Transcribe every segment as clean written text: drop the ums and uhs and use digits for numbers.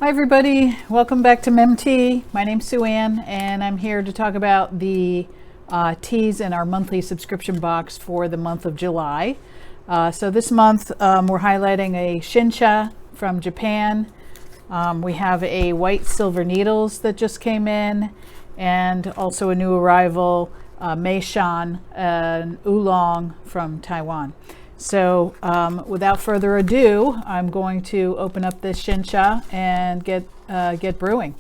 Hi everybody, welcome back to MemTea. My name's Sue Ann and I'm here to talk about the teas in our monthly subscription box for the month of July. So this month we're highlighting a Shincha from Japan. We have a white silver needles that just came in, and also a new arrival, Mei Shan, an oolong from Taiwan. So without further ado, I'm going to open up this Shincha and get brewing.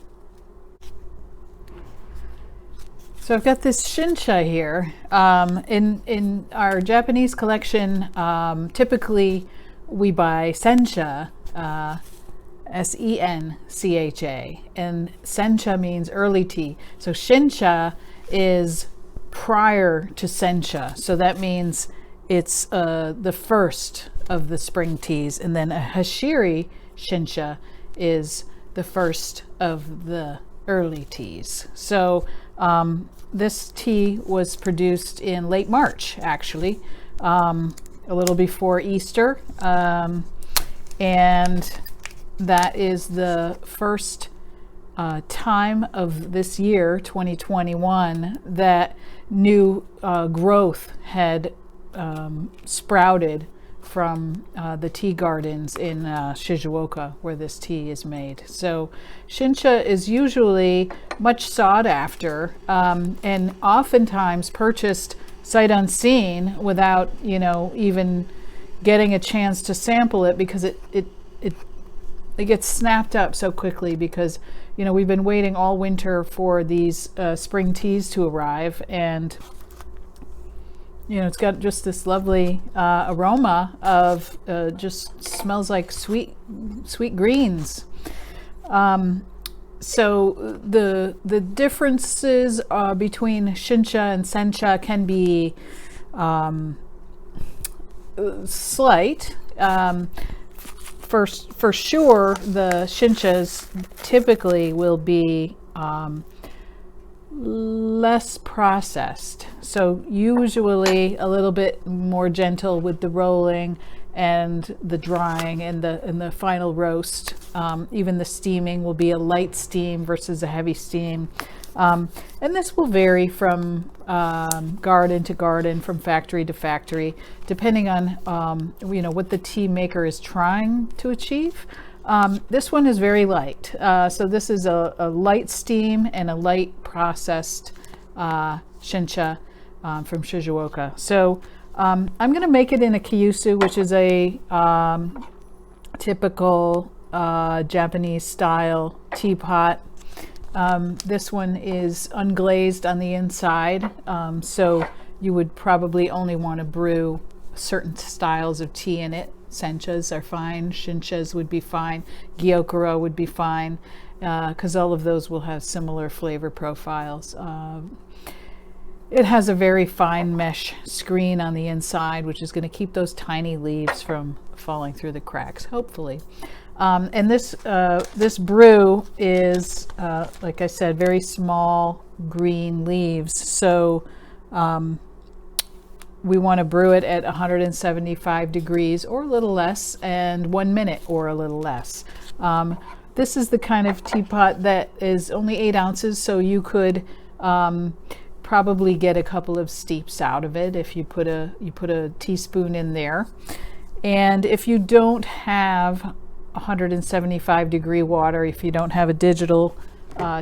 So I've got this Shincha here. In our Japanese collection, typically we buy Sencha, S-E-N-C-H-A, and Sencha means early tea. So Shincha is prior to Sencha, so that means it's the first of the spring teas, and then a Hashiri Shincha is the first of the early teas. So this tea was produced in late March, actually, a little before Easter, and that is the first time of this year, 2021, that new growth had sprouted from the tea gardens in Shizuoka, where this tea is made. So Shincha is usually much sought after and oftentimes purchased sight unseen without, even getting a chance to sample it, because it gets snapped up so quickly, because we've been waiting all winter for these spring teas to arrive, and it's got just this lovely aroma of just smells like sweet greens. So the differences between Shincha and Sencha can be slight. For sure, the Shinchas typically will be less processed, so usually a little bit more gentle with the rolling and the drying and the final roast. Even the steaming will be a light steam versus a heavy steam, and this will vary from garden to garden, from factory to factory, depending on what the tea maker is trying to achieve. This one is very light, so this is a light steam and a light processed Shincha from Shizuoka. So I'm going to make it in a kyusu, which is a typical Japanese style teapot. This one is unglazed on the inside, so you would probably only want to brew certain styles of tea in it. Senchas are fine, Shinchas would be fine, Gyokuro would be fine, because all of those will have similar flavor profiles. It has a very fine mesh screen on the inside, which is going to keep those tiny leaves from falling through the cracks, hopefully. And this brew is, like I said, very small green leaves, so we want to brew it at 175 degrees or a little less, and 1 minute or a little less. This is the kind of teapot that is only 8 ounces, so you could probably get a couple of steeps out of it if you put a teaspoon in there. And if you don't have 175 degree water, if you don't have a digital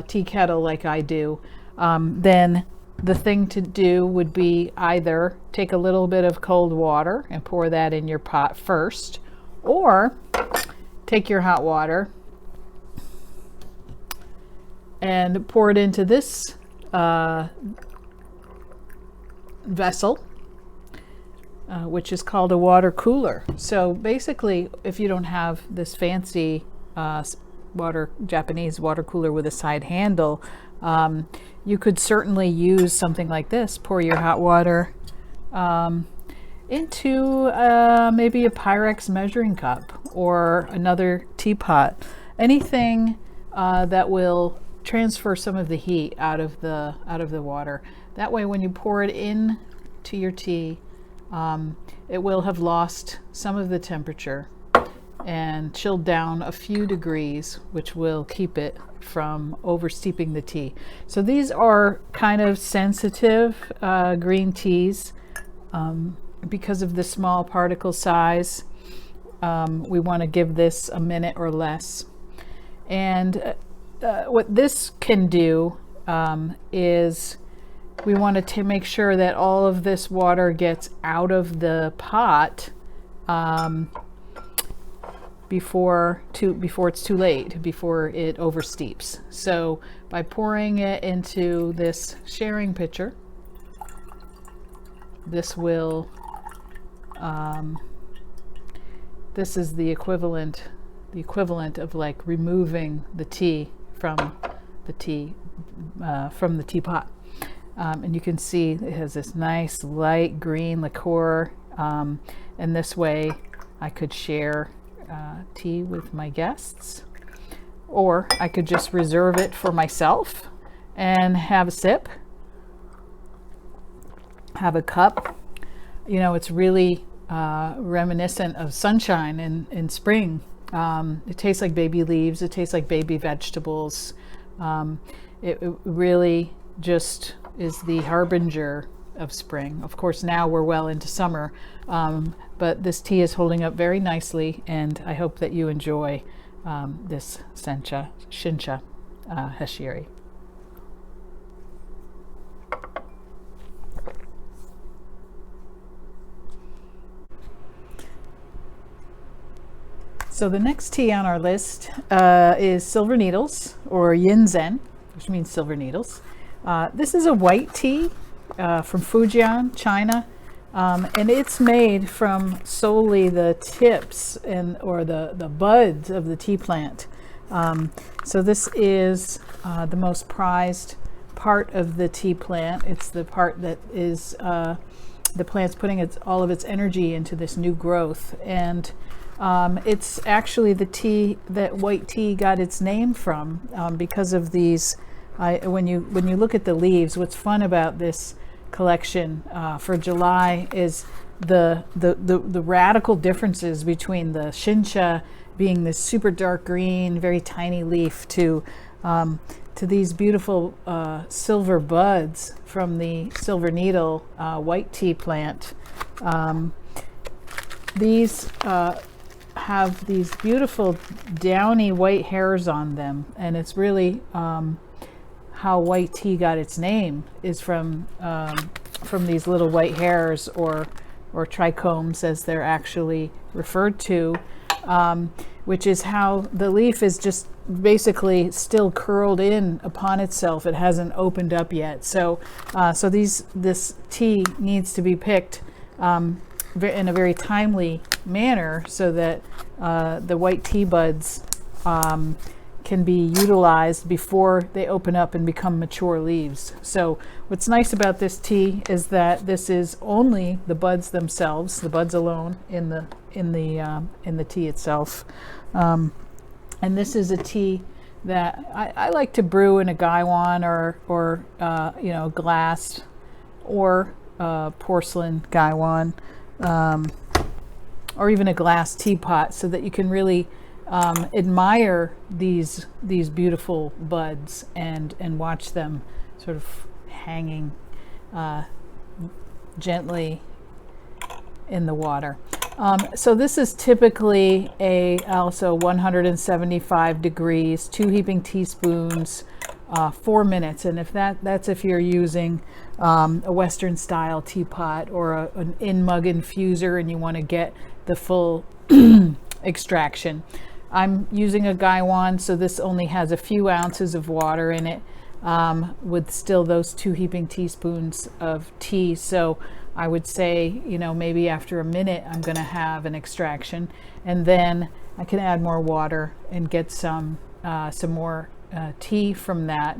tea kettle like I do, then the thing to do would be either take a little bit of cold water and pour that in your pot first, or take your hot water and pour it into this vessel, which is called a water cooler. So basically, if you don't have this fancy Japanese water cooler with a side handle, you could certainly use something like this. Pour your hot water into maybe a Pyrex measuring cup or another teapot, anything that will transfer some of the heat out of the water. That way, when you pour it in to your tea, it will have lost some of the temperature, and chilled down a few degrees, which will keep it from oversteeping the tea. So these are kind of sensitive green teas because of the small particle size. We want to give this a minute or less. And what this can do is we want to make sure that all of this water gets out of the pot before it's too late, before it oversteeps. So by pouring it into this sharing pitcher, this will this is the equivalent of like removing the tea from the teapot. And you can see it has this nice light green liqueur, and this way I could share tea with my guests, or I could just reserve it for myself and have a sip, have a cup. You know, it's really reminiscent of sunshine in spring. It tastes like baby leaves, it tastes like baby vegetables. It really just is the harbinger of spring. Of course, now we're well into summer, but this tea is holding up very nicely, and I hope that you enjoy this Shincha Hashiri. So the next tea on our list is Silver Needles, or Yinzhen, which means silver needles. This is a white tea from Fujian, China, and it's made from solely the tips or the buds of the tea plant. So this is the most prized part of the tea plant. It's the part that is the plant's putting all of its energy into this new growth, and it's actually the tea that white tea got its name from, because of these. When you look at the leaves, what's fun about this collection for July is the radical differences between the Shincha being this super dark green, very tiny leaf, to these beautiful silver buds from the silver needle white tea plant. These have these beautiful downy white hairs on them, and it's really how white tea got its name is from these little white hairs, or trichomes as they're actually referred to, which is how the leaf is just basically still curled in upon itself. It hasn't opened up yet. So this tea needs to be picked in a very timely manner, so that the white tea buds can be utilized before they open up and become mature leaves. So what's nice about this tea is that this is only the buds themselves, the buds alone in the tea itself. And this is a tea that I like to brew in a gaiwan or glass or porcelain gaiwan, or even a glass teapot, so that you can really admire these beautiful buds and watch them sort of hanging gently in the water. So this is typically also 175 degrees, 2 heaping teaspoons, 4 minutes. And if that's if you're using a Western style teapot or an in-mug infuser and you want to get the full extraction. I'm using a gaiwan, so this only has a few ounces of water in it, with still those 2 heaping teaspoons of tea. So I would say, maybe after a minute, I'm going to have an extraction, and then I can add more water and get some more tea from that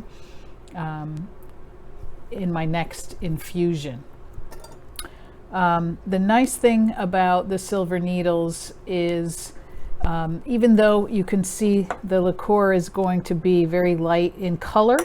in my next infusion. The nice thing about the silver needles is, even though you can see the liqueur is going to be very light in color,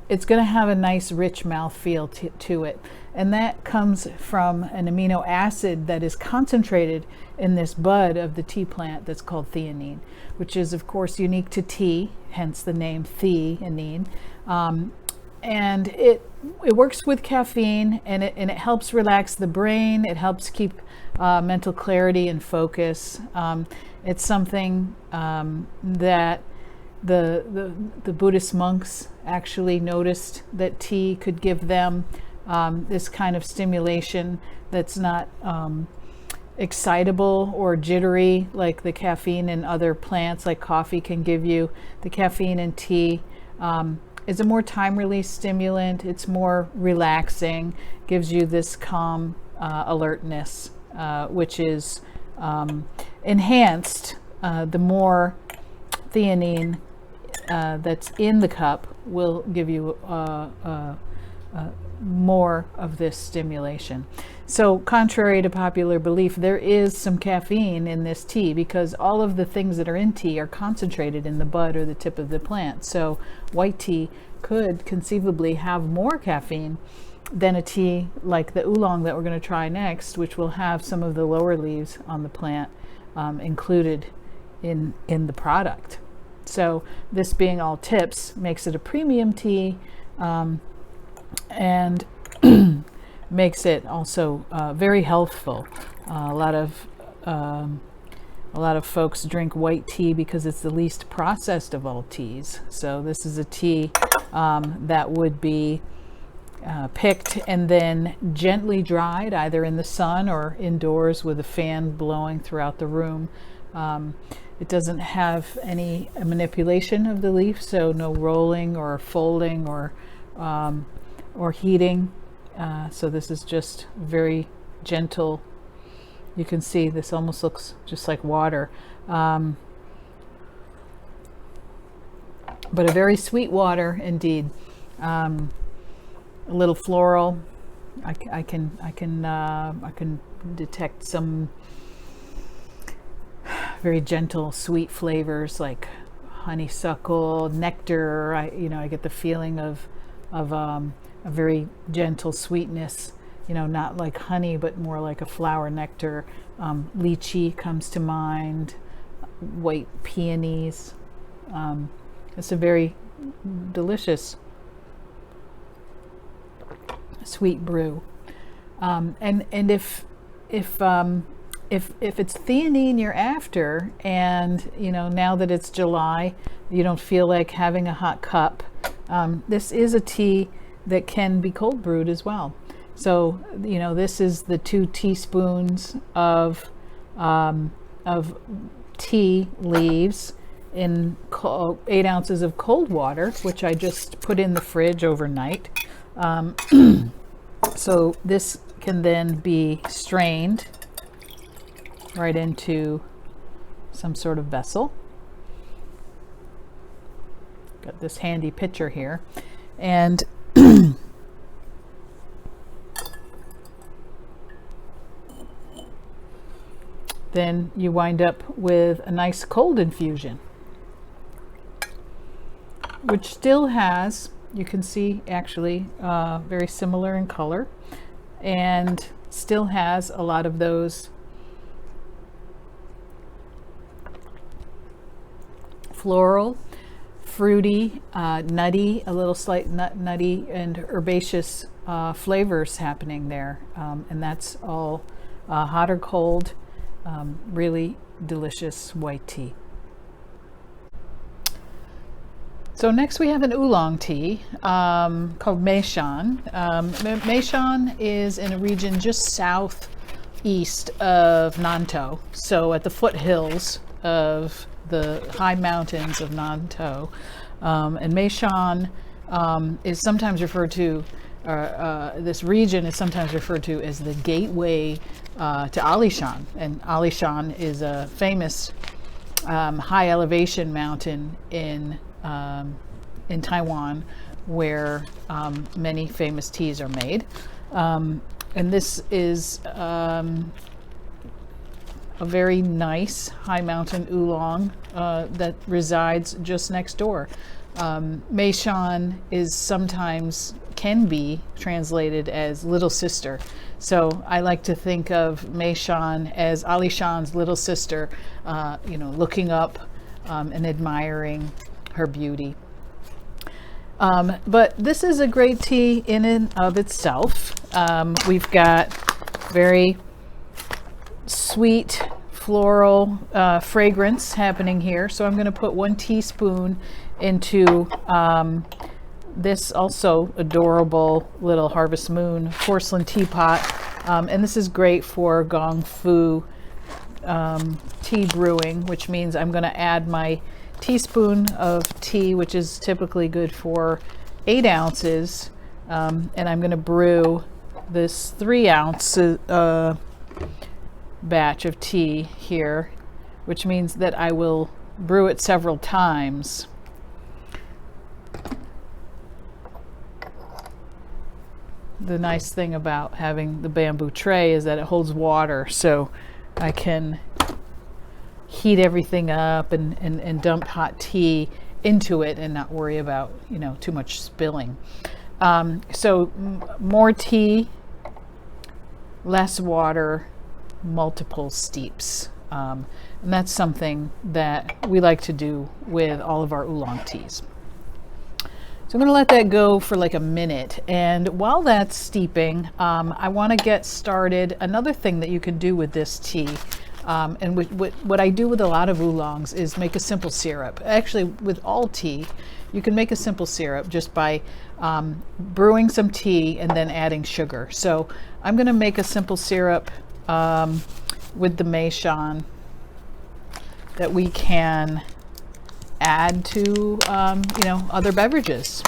it's going to have a nice rich mouthfeel to it. And that comes from an amino acid that is concentrated in this bud of the tea plant that's called theanine, which is of course unique to tea, hence the name theanine. And it works with caffeine, and it helps relax the brain. It helps keep mental clarity and focus. It's something that the Buddhist monks actually noticed that tea could give them this kind of stimulation that's not excitable or jittery like the caffeine in other plants like coffee can give you. The caffeine in tea is a more time release stimulant. It's more relaxing, gives you this calm alertness, which is enhanced the more theanine that's in the cup will give you more of this stimulation. So contrary to popular belief, there is some caffeine in this tea because all of the things that are in tea are concentrated in the bud or the tip of the plant. So white tea could conceivably have more caffeine than a tea like the oolong that we're going to try next, which will have some of the lower leaves on the plant included in the product. So this being all tips makes it a premium tea, and makes it also very healthful. A lot of folks drink white tea because it's the least processed of all teas. So this is a tea that would be picked and then gently dried either in the sun or indoors with a fan blowing throughout the room. It doesn't have any manipulation of the leaf, so no rolling or folding or heating. So this is just very gentle. You can see this almost looks just like water, but a very sweet water indeed. A little floral. I can detect some very gentle, sweet flavors like honeysuckle, nectar. I get the feeling of a very gentle sweetness. Not like honey, but more like a flower nectar. Lychee comes to mind. White peonies. It's a very delicious sweet brew. And if it's theanine you're after, and now that it's July, you don't feel like having a hot cup, this is a tea that can be cold brewed as well. So this is the 2 teaspoons of tea leaves in 8 ounces of cold water, which I just put in the fridge overnight. So this can then be strained right into some sort of vessel. Got this handy pitcher here, and then you wind up with a nice cold infusion, which still has, you can see actually very similar in color, and still has a lot of those floral, fruity, nutty, a little slight nutty and herbaceous flavors happening there, and that's all hot or cold. Really delicious white tea. So next we have an oolong tea called Mei Shan. Mei Shan is in a region just southeast of Nantou, so at the foothills of the high mountains of Nantou. And Mei Shan is sometimes referred to, this region is sometimes referred to as the gateway to Alishan. And Alishan is a famous high elevation mountain in Taiwan, where many famous teas are made. And this is a very nice high mountain oolong that resides just next door. Mei Shan is sometimes can be translated as little sister. So I like to think of Mei Shan as Ali Shan's little sister, looking up and admiring her beauty. But this is a great tea in and of itself. We've got very sweet floral fragrance happening here. So I'm going to put 1 teaspoon into this also adorable little Harvest Moon porcelain teapot. And this is great for gong fu tea brewing, which means I'm going to add my teaspoon of tea, which is typically good for 8 ounces. And I'm going to brew this 3 ounce batch of tea here, which means that I will brew it several times. The nice thing about having the bamboo tray is that it holds water, so I can heat everything up and dump hot tea into it and not worry about, too much spilling. So more tea, less water, multiple steeps. And that's something that we like to do with all of our oolong teas. So I'm going to let that go for like a minute. And while that's steeping, I want to get started. Another thing that you can do with this tea, and what I do with a lot of oolongs, is make a simple syrup. Actually, with all tea, you can make a simple syrup just by brewing some tea and then adding sugar. So I'm going to make a simple syrup with the Mei Shan that we can add to other beverages.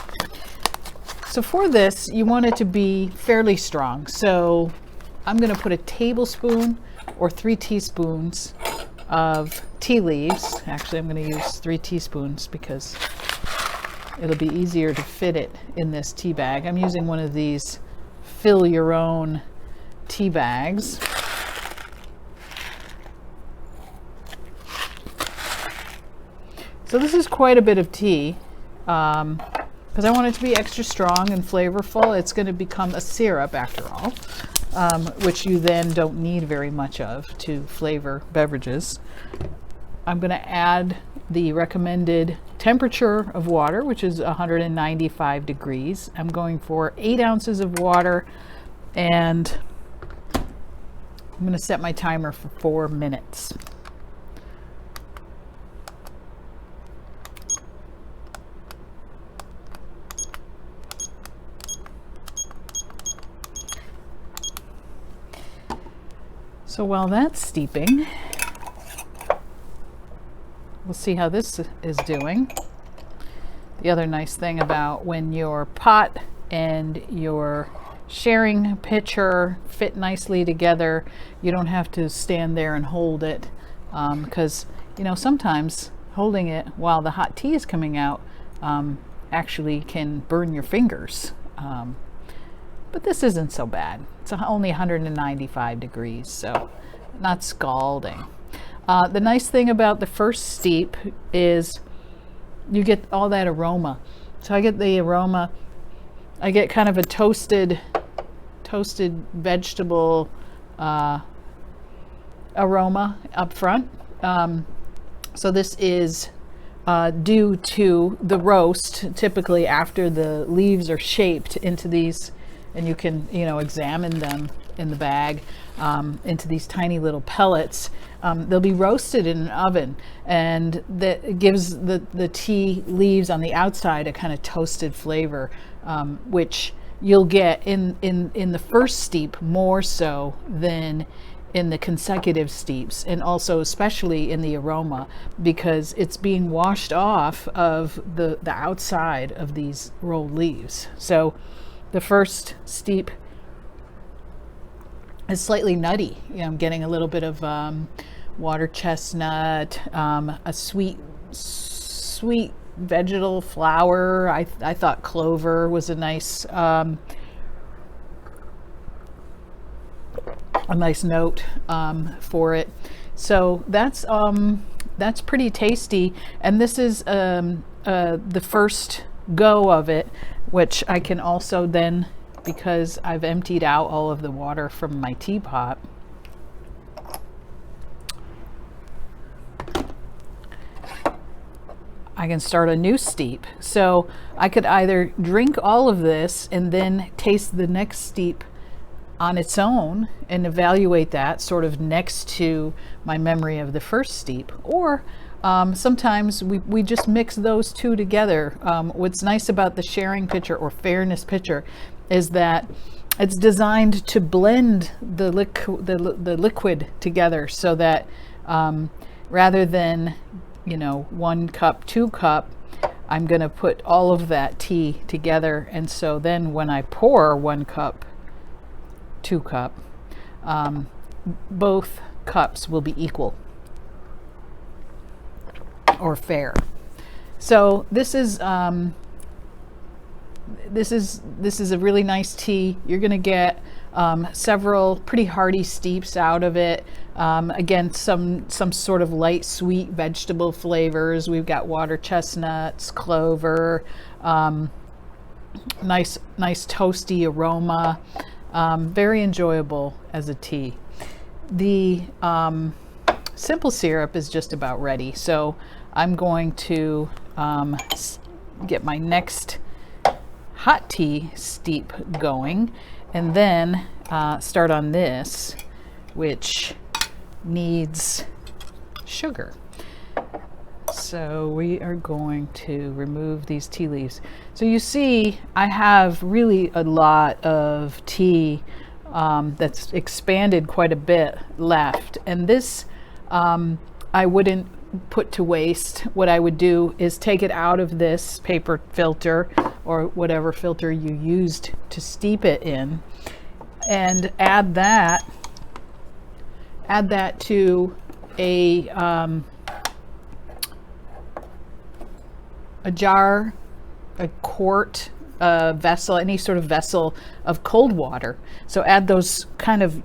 So for this, you want it to be fairly strong. So I'm going to put a tablespoon or 3 teaspoons of tea leaves. Actually, I'm going to use 3 teaspoons because it'll be easier to fit it in this tea bag. I'm using one of these fill your own tea bags. So this is quite a bit of tea because I want it to be extra strong and flavorful. It's going to become a syrup after all, which you then don't need very much of to flavor beverages. I'm going to add the recommended temperature of water, which is 195 degrees. I'm going for 8 ounces of water, and I'm going to set my timer for 4 minutes. So while that's steeping, we'll see how this is doing. The other nice thing about when your pot and your sharing pitcher fit nicely together, you don't have to stand there and hold it because sometimes holding it while the hot tea is coming out actually can burn your fingers. But this isn't so bad. It's only 195 degrees, so not scalding. The nice thing about the first steep is you get all that aroma. So I get the aroma, I get kind of a toasted vegetable aroma up front. So this is due to the roast, typically after the leaves are shaped into these, and you can examine them in the bag into these tiny little pellets. They'll be roasted in an oven, and that gives the tea leaves on the outside a kind of toasted flavor, which you'll get in the first steep more so than in the consecutive steeps, and also especially in the aroma, because it's being washed off of the outside of these rolled leaves. So the first steep is slightly nutty. I'm getting a little bit of water chestnut, a sweet vegetal flower. I thought clover was a nice note for it. So that's pretty tasty. And this is the first go of it, which I can also then, because I've emptied out all of the water from my teapot, I can start a new steep. So I could either drink all of this and then taste the next steep on its own and evaluate that sort of next to my memory of the first steep, or sometimes we just mix those two together. What's nice about the sharing pitcher or fairness pitcher is that it's designed to blend the liquid together, so that rather than 1 cup, 2 cup, I'm going to put all of that tea together. And so then when I pour 1 cup, 2 cup, both cups will be equal or fair. So this is a really nice tea. You're going to get several pretty hearty steeps out of it. Again, some sort of light sweet vegetable flavors. We've got water chestnuts, clover, nice toasty aroma. Very enjoyable as a tea. The simple syrup is just about ready, so I'm going to get my next hot tea steep going, and then start on this, which needs sugar. So we are going to remove these tea leaves. So you see, I have really a lot of tea that's expanded quite a bit left. And this I wouldn't put to waste. What I would do is take it out of this paper filter or whatever filter you used to steep it in, and add that to a jar, a quart, vessel, any sort of vessel of cold water. So add those kind of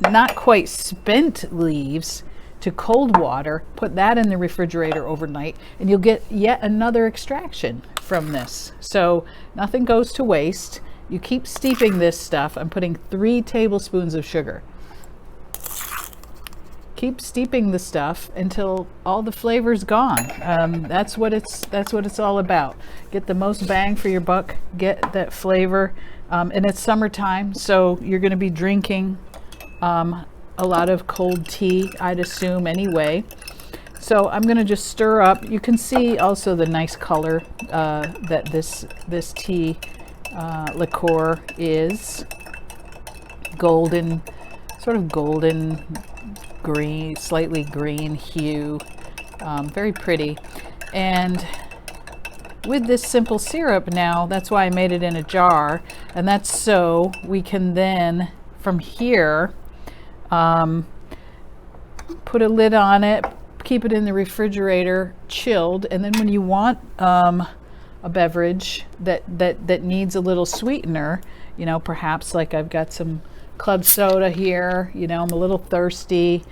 not quite spent leaves to cold water, put that in the refrigerator overnight, and you'll get yet another extraction from this. So nothing goes to waste. You keep steeping this stuff. I'm putting 3 tablespoons of sugar. Keep steeping the stuff until all the flavor's gone. That's what it's all about. Get the most bang for your buck. Get that flavor. And it's summertime, so you're going to be drinking a lot of cold tea, I'd assume anyway. So I'm going to just stir up. You can see also the nice color that this tea liqueur is. Golden, sort of golden green, slightly green hue, very pretty. And with this simple syrup now, that's why I made it in a jar, and that's so we can then from here put a lid on it, keep it in the refrigerator chilled, and then when you want a beverage that needs a little sweetener, perhaps like I've got some club soda here, I'm a little thirsty,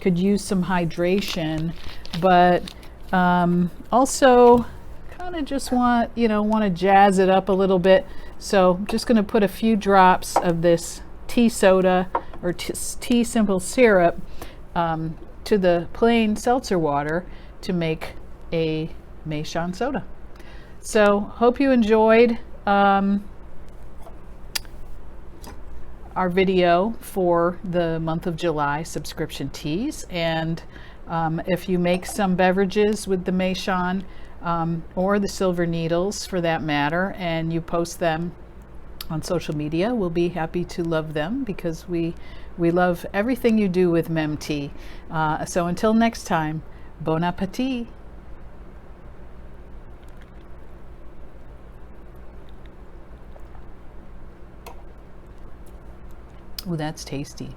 could use some hydration, but also kind of just want to jazz it up a little bit. So I'm just going to put a few drops of this tea soda or tea simple syrup to the plain seltzer water to make a Mei Shan soda. So hope you enjoyed our video for the month of July subscription teas. And if you make some beverages with the Mei Shan or the Silver Needles for that matter, and you post them on social media, we'll be happy to love them, because we love everything you do with Mem Tea. So until next time, bon appetit. Ooh, that's tasty.